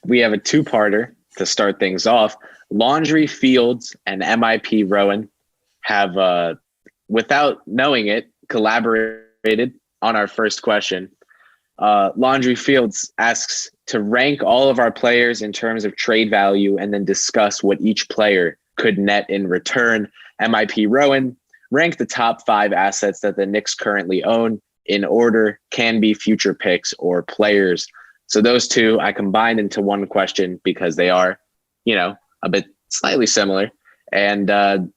we have a two-parter to start things off. Laundry Fields and MIP Rowan have, without knowing it, collaborated on our first question. Laundry Fields asks to rank all of our players in terms of trade value and then discuss what each player could net in return. MIP Rowan, rank the top 5 assets that the Knicks currently own in order, can be future picks or players. So those two I combined into one question because they are, a bit slightly similar. And go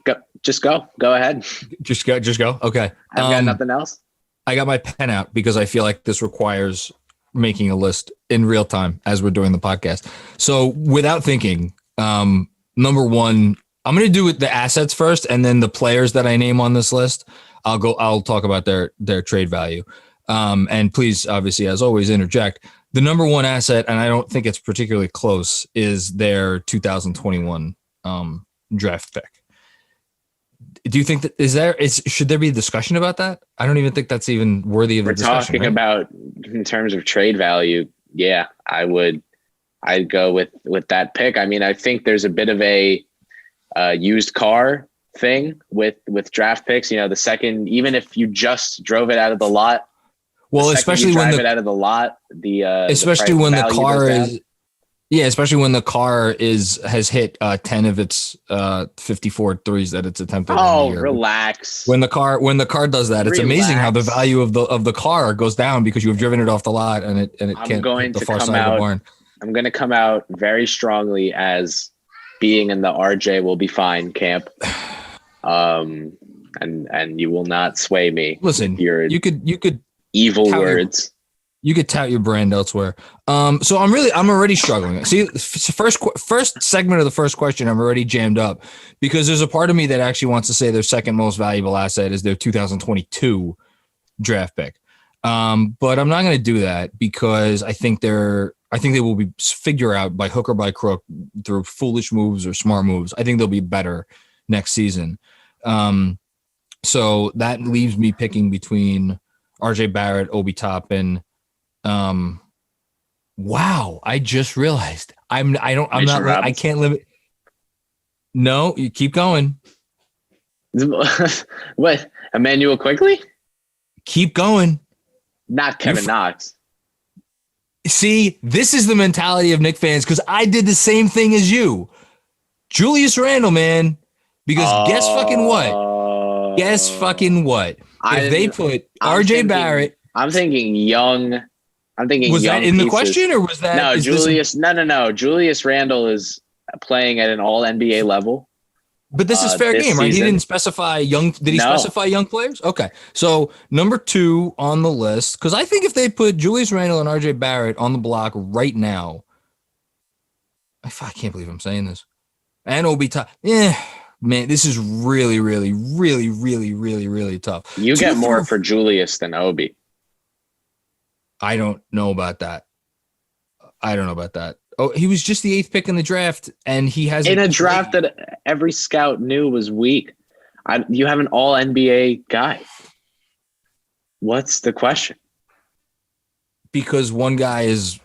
ahead. Just go. Okay. I've got nothing else. I got my pen out because I feel like this requires making a list in real time as we're doing the podcast. So without thinking, number one, I'm going to do the assets first, and then the players that I name on this list, I'll talk about their trade value. And please, obviously, as always, interject. The number one asset, and I don't think it's particularly close, is their 2021 draft pick. Do you think that should there be a discussion about that? I don't even think that's even worthy of a discussion. We're talking about in terms of trade value. Yeah, I'd go with that pick. I mean, I think there's a bit of a used car thing with draft picks. The second, even if you just drove it out of the lot. Well, especially when it out of the lot, especially when the car is. Yeah, especially when the car has hit 10 of its 54 threes that it's attempted. Oh, relax. When the car does that, it's amazing how the value of the car goes down because you've driven it off the lot and it can't hit the far side of the barn. I'm going to come out very strongly as being in the RJ will be fine camp. And you will not sway me. Listen, you could evil words. You could tout your brand elsewhere. So I'm already struggling. See, first segment of the first question, I'm already jammed up because there's a part of me that actually wants to say their second most valuable asset is their 2022 draft pick. But I'm not going to do that because I think they will be figure out by hook or by crook through foolish moves or smart moves. I think they'll be better next season. So that leaves me picking between RJ Barrett, Obi Toppin. Wow, I just realized I can't limit. No, you keep going. What? Emmanuel Quickly? Keep going. Not Kevin Knox. See, this is the mentality of Knicks fans because I did the same thing as you. Julius Randle, man. Because guess fucking what? Guess fucking what? If they put RJ Barrett. I'm thinking young. Was that in the question or was that? No, Julius. No. Julius Randle is playing at an all NBA level. But this is fair game, right? Season. He didn't specify young. Did he specify young players? Okay. So number 2 on the list, because I think if they put Julius Randle and RJ Barrett on the block right now, I can't believe I'm saying this. And Obi Toppin. Man, this is really, really, really, really, really, really tough. You get more for Julius than Obi. I don't know about that. Oh, he was just the 8th pick in the draft, and he has in a draft that every scout knew was weak. You have an all NBA guy. What's the question? Because one guy is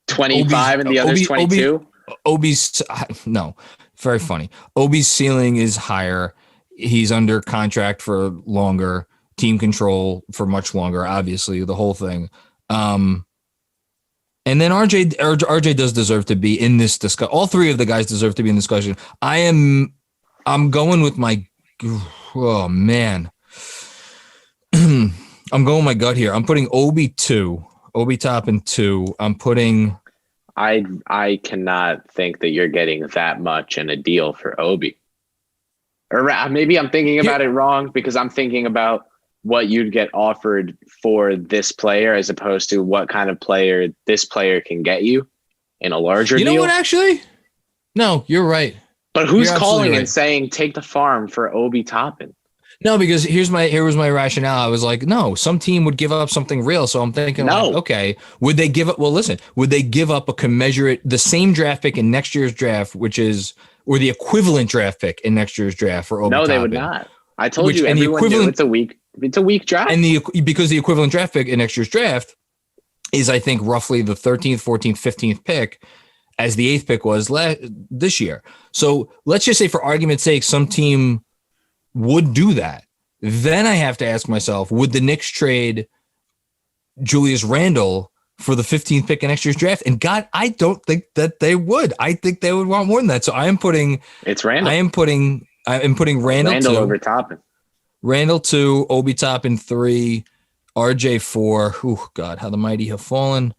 25 and the other's 22. Obi's no, very funny. Obi's ceiling is higher. He's under contract for longer, team control for much longer. Obviously, the whole thing. And then RJ does deserve to be in this discussion. All 3 of the guys deserve to be in discussion. I'm going with my, oh man. I'm going with my gut here. I'm putting Obi Toppin 2. I'm putting. I cannot think that you're getting that much in a deal for Obi. Or maybe I'm thinking about it wrong because I'm thinking about what you'd get offered for this player as opposed to what kind of player this player can get you in a larger deal. You know what, actually? No, you're right. But who's calling and saying, take the farm for Obi Toppin? No, because here was my rationale. I was like, no, some team would give up something real. So I'm thinking, like, okay, would they give up? Well, listen, would they give up a commensurate, the same draft pick in next year's draft, or the equivalent draft pick in next year's draft for Obi Toppin? No, they would not. I told you, everyone knew it's a weak draft. And because the equivalent draft pick in next year's draft is, I think, roughly the 13th, 14th, 15th pick as the 8th pick was this year. So let's just say, for argument's sake, some team would do that. Then I have to ask myself, would the Knicks trade Julius Randle for the 15th pick in next year's draft? And God, I don't think that they would. I think they would want more than that. So I am putting Randle over Toppin. Randle 2, Obi Toppin 3, RJ 4. Oh God, how the mighty have fallen.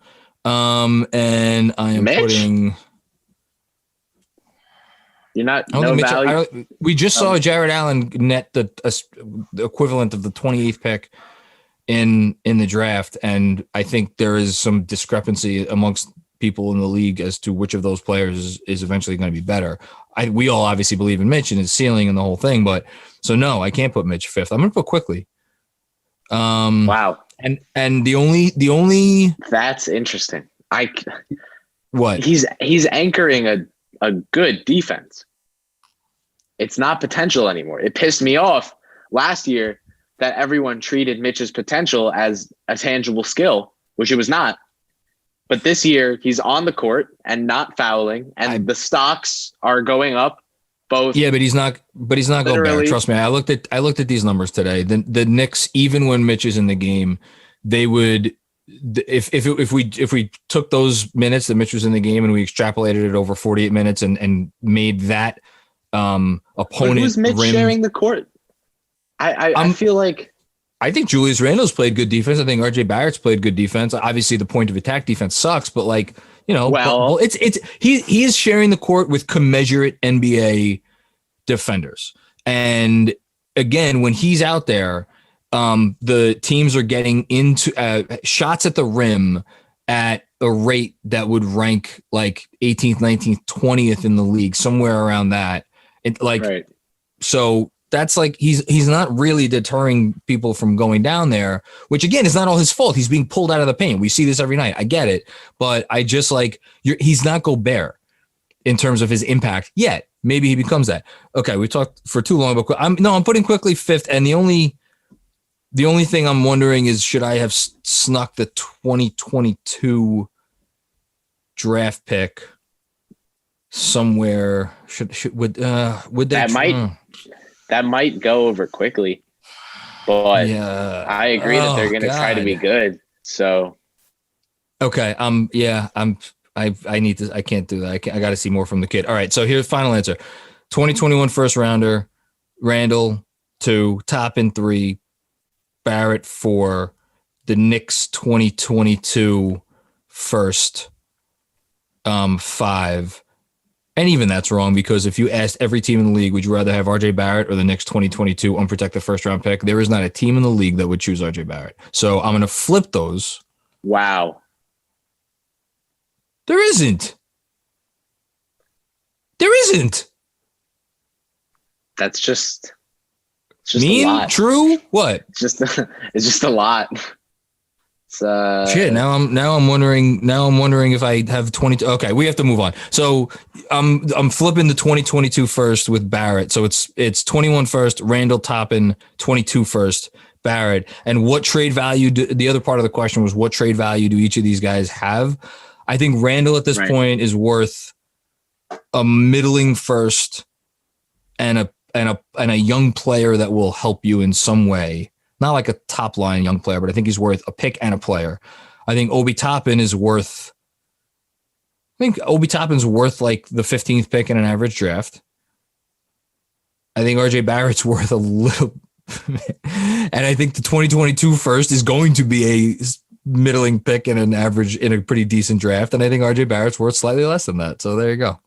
And I am putting. You're not no value. We just saw Jared Allen net the equivalent of the 28th pick in the draft, and I think there is some discrepancy amongst people in the league as to which of those players is eventually going to be better. We all obviously believe in Mitch and his ceiling and the whole thing, but so no, I can't put Mitch 5th. I'm going to put Quickly. Wow. And the only that's interesting. What? He's anchoring a good defense. It's not potential anymore. It pissed me off last year that everyone treated Mitch's potential as a tangible skill, which it was not. But this year he's on the court and not fouling, and the stocks are going up. Both. Yeah, but he's not Gobert. Trust me. I looked at these numbers today. The Knicks, even when Mitch is in the game, they would, if we took those minutes that Mitch was in the game and we extrapolated it over 48 minutes and made that opponent. But who's Mitch sharing the court? I feel like. I think Julius Randle's played good defense. I think RJ Barrett's played good defense. Obviously, the point of attack defense sucks, but he is sharing the court with commensurate NBA defenders. And again, when he's out there, the teams are getting into shots at the rim at a rate that would rank like 18th, 19th, 20th in the league, somewhere around that. So that's like he's not really deterring people from going down there, which again is not all his fault. He's being pulled out of the paint. We see this every night. I get it, but I just he's not Gobert in terms of his impact yet. Maybe he becomes that. Okay, we talked for too long, but I'm putting Quickly 5th, and the only thing I'm wondering is, should I have snuck the 2022 draft pick somewhere? Would that might go over quickly, but yeah, I agree that they're going to try to be good. So, okay. I need to, I can't do that. I got to see more from the kid. All right. So here's final answer. 2021 first rounder, Randle 2, Toppin 3, Barrett 4, the Knicks 2022 first 5. And even that's wrong, because if you asked every team in the league, would you rather have RJ Barrett or the Knicks 2022 unprotected first round pick? There is not a team in the league that would choose RJ Barrett. So I'm going to flip those. Wow. There isn't. That's just mean, a lot. True. What? It's just a lot. Shit. Now I'm wondering if I have 22. Okay, we have to move on. So I'm flipping the 2022 first with Barrett. So it's 21 first, Randle, Toppin, 22 first, Barrett. And what trade value? The other part of the question was, what trade value do each of these guys have? I think Randle at this point is worth a middling first and a young player that will help you in some way. Not like a top line young player, but I think he's worth a pick and a player. I think Obi Toppin's worth like the 15th pick in an average draft. I think RJ Barrett's worth a little, and I think the 2022 first is going to be a middling pick in a pretty decent draft. And I think RJ Barrett's worth slightly less than that. So there you go.